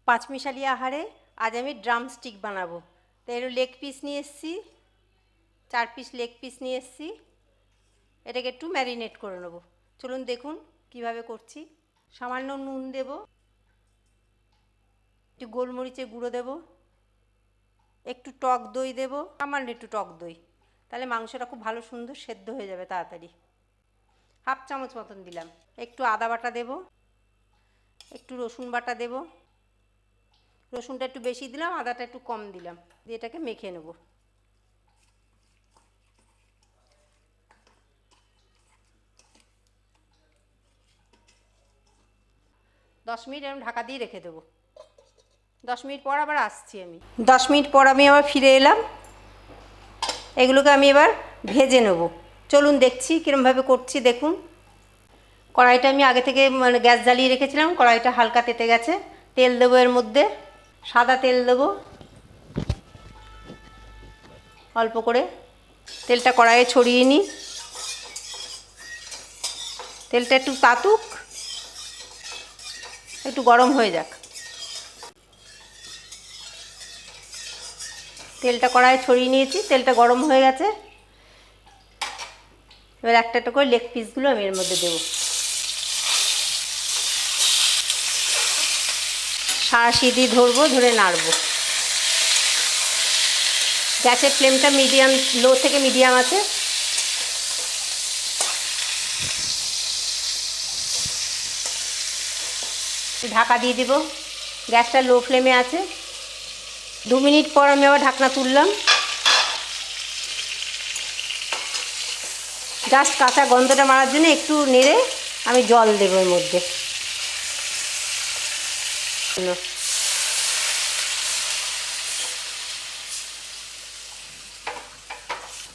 পাঁচমিশালি আহারে আজ আমি ড্রামস্টিক বানাবো। তো এর লেগ পিস নিয়ে এসেছি, 4 পিস লেগ পিস নিয়ে এসেছি। এটাকে একটু ম্যারিনেট করে নেব। চলুন দেখুন কিভাবে করছি। সামান্য নুন দেব, একটু গোলমরিচের গুঁড়ো দেব, একটু টক দই দেব, সামান্য একটু টক দই, তাহলে মাংসটা খুব ভালো সুন্দর সেদ্ধ হয়ে যাবে তাড়াতাড়ি। হাফ চামচ মতন দিলাম। একটু আদা বাটা দেব, একটু রসুন বাটা দেব। রসুনটা একটু বেশি দিলাম, আদাটা একটু কম দিলাম। দিয়ে এটাকে মেখে নেব। দশ মিনিট আমি ঢাকা দিয়ে রেখে দেবো। 10 মিনিট পর আবার আসছি আমি। 10 মিনিট পর আমি আবার ফিরে এলাম। এগুলোকে আমি এবার ভেজে নেব। চলুন দেখছি কীরমভাবে করছি দেখুন। কড়াইটা আমি আগে থেকে গ্যাস জ্বালিয়ে রেখেছিলাম। কড়াইটা হালকা তেতে গেছে। তেল দেবো, এর মধ্যে সাদা তেল দেবো অল্প করে। তেলটা কড়াইয়ে ছড়িয়ে নিই। তেলটা একটু তাতুক, একটু গরম হয়ে যাক। তেলটা কড়াইয়ে ছড়িয়ে নিয়েছি, তেলটা গরম হয়ে গেছে। এবার একটা একটা করে লেগ পিসগুলো আমি এর মধ্যে দেবো। সাঁড়াশি দিয়ে ধরবো, ধরে নাড়বো। গ্যাসের ফ্লেমটা মিডিয়াম, লো থেকে মিডিয়াম আছে। ঢাকা দিয়ে দেব। গ্যাসটা লো ফ্লেমে আছে। 2 মিনিট পর আমি আবার ঢাকনা তুললাম। জাস্ট কাঁচা গন্ধটা মারার জন্য একটু নেড়ে আমি জল দেবো এর মধ্যে।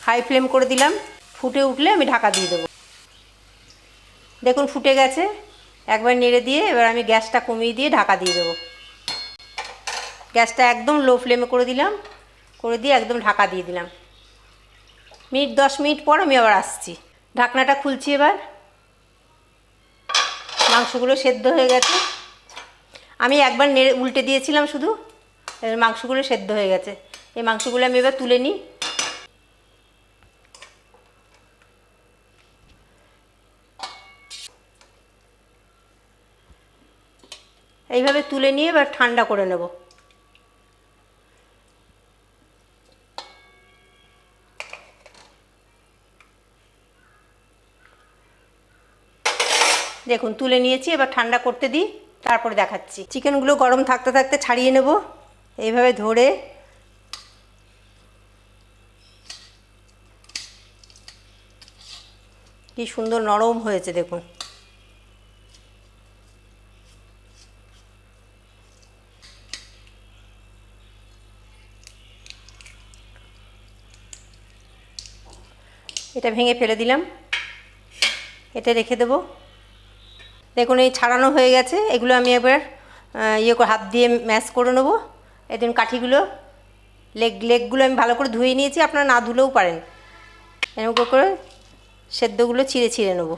হাই ফ্লেম করে দিলাম। ফুটে উঠলে আমি ঢাকা দিয়ে দেবো। দেখুন ফুটে গেছে। একবার নেড়ে দিয়ে এবার আমি গ্যাসটা কমিয়ে দিয়ে ঢাকা দিয়ে দেবো। গ্যাসটা একদম লো ফ্লেমে করে দিলাম, করে দিয়ে একদম ঢাকা দিয়ে দিলাম। 10 মিনিট পর আমি আবার আসছি। ঢাকনাটা খুলছি এবার। মাংসগুলো সেদ্ধ হয়ে গেছে। আমি একবার নেড়ে উল্টে দিয়েছিলাম শুধু, মাংসগুলো সেদ্ধ হয়ে গেছে। এই মাংসগুলো আমি এবার তুলে নিই। এইভাবে তুলে নিয়ে এবার ঠান্ডা করে নেব। দেখুন তুলে নিয়েছি, এবার ঠান্ডা করতে দিই, তারপরে দেখাচ্ছি। চিকেনগুলো গরম থাকতে থাকতে ছাড়িয়ে নেব এইভাবে ধরে। কি সুন্দর নরম হয়েছে দেখুন। এটা ভেঙে ফেলে দিলাম, এটা রেখে দেব। দেখুন এই ছাড়ানো হয়ে গেছে। এগুলো আমি এবার হাত দিয়ে ম্যাশ করে নেবো। এদিন কাঠিগুলো, লেগগুলো আমি ভালো করে ধুয়ে নিয়েছি, আপনারা না ধুলেও পারেন। এরকম করে সেদ্ধগুলো ছিঁড়ে ছিঁড়ে নেব।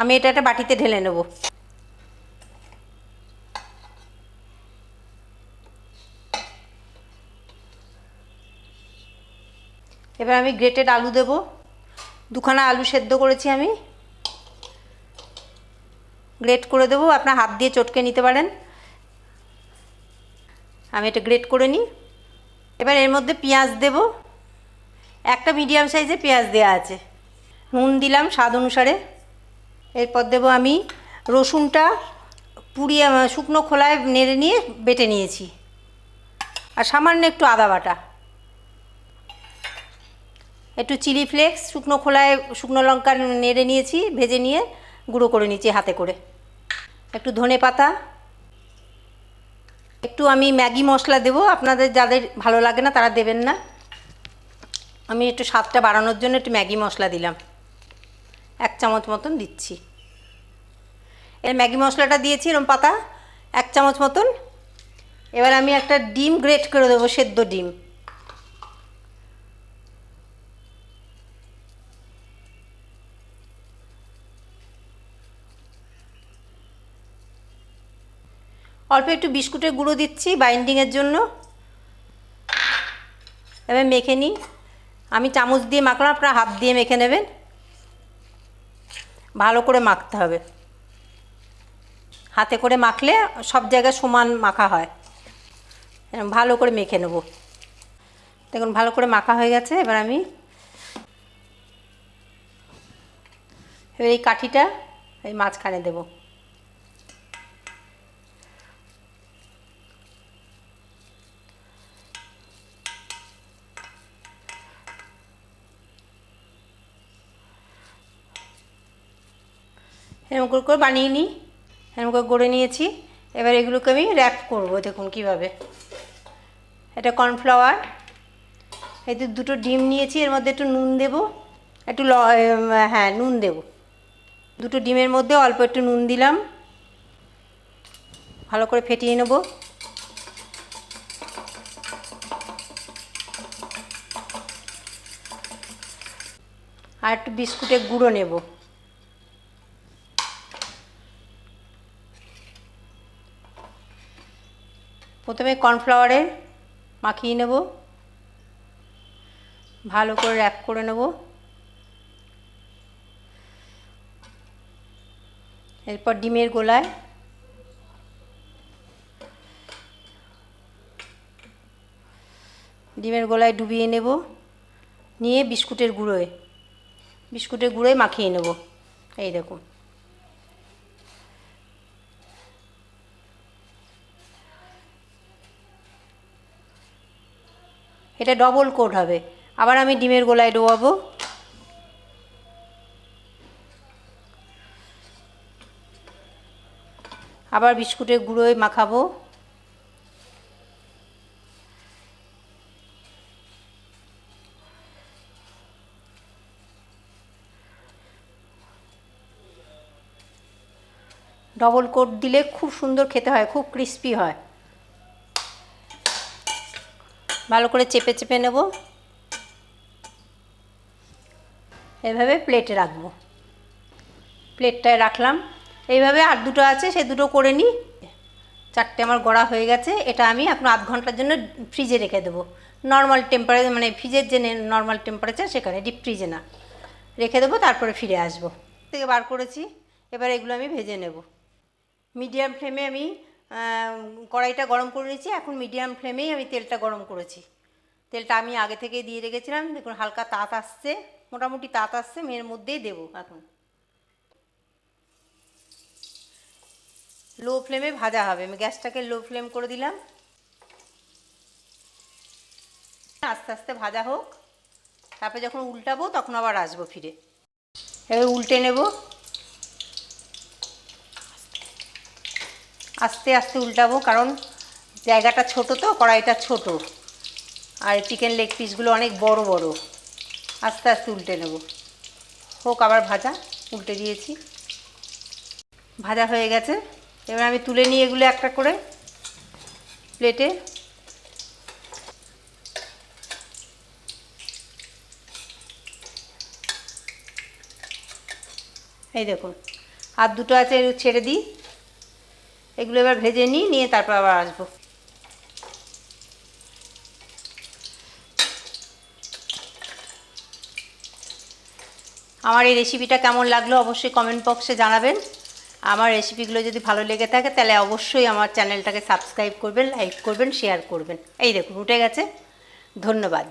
আমি এটা একটা বাটিতে ঢেলে নেব। এবার আমি গ্রেটেড আলু দেব। 2খানা আলু সেদ্ধ করেছি আমি, গ্রেট করে দেবো। আপনার হাত দিয়ে চটকে নিতে পারেন। আমি এটা গ্রেট করে নিই। এবার এর মধ্যে পেঁয়াজ দেব। একটা মিডিয়াম সাইজে পেঁয়াজ দেওয়া আছে। নুন দিলাম স্বাদ অনুসারে। এরপর দেব আমি রসুনটা পুড়িয়ে শুকনো খোলায় নেড়ে নিয়ে বেটে নিয়েছি, আর সামান্য একটু আদা বাটা, একটু চিলি ফ্লেক্স শুকনো খোলায়, শুকনো লঙ্কা নেড়ে নিয়েছি, ভেজে নিয়ে গুঁড়ো করে নিয়েছি হাতে করে, একটু ধনে পাতা, একটু আমি ম্যাগি মশলা দেব। আপনাদের যাদের ভালো লাগে না তারা দেবেন না। আমি একটু স্বাদটা বাড়ানোর জন্য একটু ম্যাগি মশলা দিলাম, 1 চামচ মতন দিচ্ছি। এর ম্যাগি মশলাটা দিয়েছি এরকম পাতা 1 চামচ মতন। এবার আমি একটা ডিম গ্রেট করে দেবো, সেদ্ধ ডিম। অল্প একটু বিস্কুটের গুঁড়ো দিচ্ছি বাইন্ডিংয়ের জন্য। এবার মেখে নিই। আমি চামচ দিয়ে মাখলাম, আপনারা হাত দিয়ে মেখে নেবেন। ভালো করে মাখতে হবে, হাতে করে মাখলে সব জায়গায় সমান মাখা হয়। ভালো করে মেখে নেব। দেখুন ভালো করে মাখা হয়ে গেছে। এবার আমি এই কাঠিটা এই মাঝখানে দেব। এরকম করে বানিয়ে নিই। এরকম করে গড়ে নিয়েছি। এবার এগুলোকে আমি র্যাপ করব। দেখুন কিভাবে। এটা কর্নফ্লাওয়ার, এই দুটো ডিম নিয়েছি, এর মধ্যে একটু নুন দেব, একটু হ্যাঁ নুন দেব। দুটো ডিমের মধ্যে অল্প একটু নুন দিলাম, ভালো করে ফেটিয়ে নেব। আর একটু বিস্কুটের গুঁড়ো নেব। প্রথমে কর্নফ্লাওয়ারে মাখিয়ে নেব, ভালো করে র্যাপ করে নেব। এরপর ডিমের গোলায় ডুবিয়ে নেব, নিয়ে বিস্কুটের গুঁড়োয় মাখিয়ে নেব। এই দেখুন। এটা ডবল কোট হবে। আবার আমি ডিমের গোলায় ডোবাবো। আবার বিস্কুটের গুঁড়োয় মাখাবো। ডবল কোট দিলে খুব সুন্দর খেতে হয়, খুব ক্রিস্পি হয়। ভালো করে চেপে চেপে নেব। এভাবে প্লেটে রাখবো। প্লেটটায় রাখলাম। এইভাবে আর দুটো আছে, সে দুটো করে নিই। চারটে আমার গড়া হয়ে গেছে। এটা আমি এখন আধ ঘন্টার জন্য ফ্রিজে রেখে দেবো। নর্মাল টেম্পারেচার, মানে ফ্রিজের যে নর্মাল টেম্পারেচার সেখানে, ডিপ ফ্রিজে না, রেখে দেবো। তারপরে ফিরে আসবো। থেকে বার করেছি। এবার এগুলো আমি ভেজে নেব। মিডিয়াম ফ্লেমে আমি কড়াইটা গরম করে নিয়েছি। এখন মিডিয়াম ফ্লেমেই আমি তেলটা গরম করেছি। তেলটা আমি আগে থেকেই দিয়ে রেখেছিলাম। দেখুন হালকা তাত আসছে, মোটামুটি তাত আসছে। এর মধ্যেই দেবো। এখন লো ফ্লেমে ভাজা হবে। আমি গ্যাসটাকে লো ফ্লেম করে দিলাম। আস্তে আস্তে ভাজা হোক, তারপরে যখন উল্টাবো তখন আবার আসবো ফিরে। এবার উল্টে নেব। আস্তে আস্তে উল্টাবো, কারণ জায়গাটা ছোট তো, কড়াইটা ছোট, আর চিকেন লেগ পিসগুলো অনেক বড় বড়। আস্তে আস্তে উল্টে নেব। হোক আবার ভাজা। উল্টে দিয়েছি, ভাজা হয়ে গেছে। এবার আমি তুলে নিই এগুলো একটা করে প্লেটে। এই দেখুন আর দুটো আছে, ছেড়ে দিই। এগুলো এবার ভেজে নিই, নিয়ে তারপর আবার আসবো। আমার এই রেসিপিটা কেমন লাগলো অবশ্যই কমেন্ট বক্সে জানাবেন। আমার রেসিপিগুলো যদি ভালো লেগে থাকে তাহলে অবশ্যই আমার চ্যানেলটাকে সাবস্ক্রাইব করবেন, লাইক করবেন, শেয়ার করবেন। এই দেখুন উঠে গেছে। ধন্যবাদ।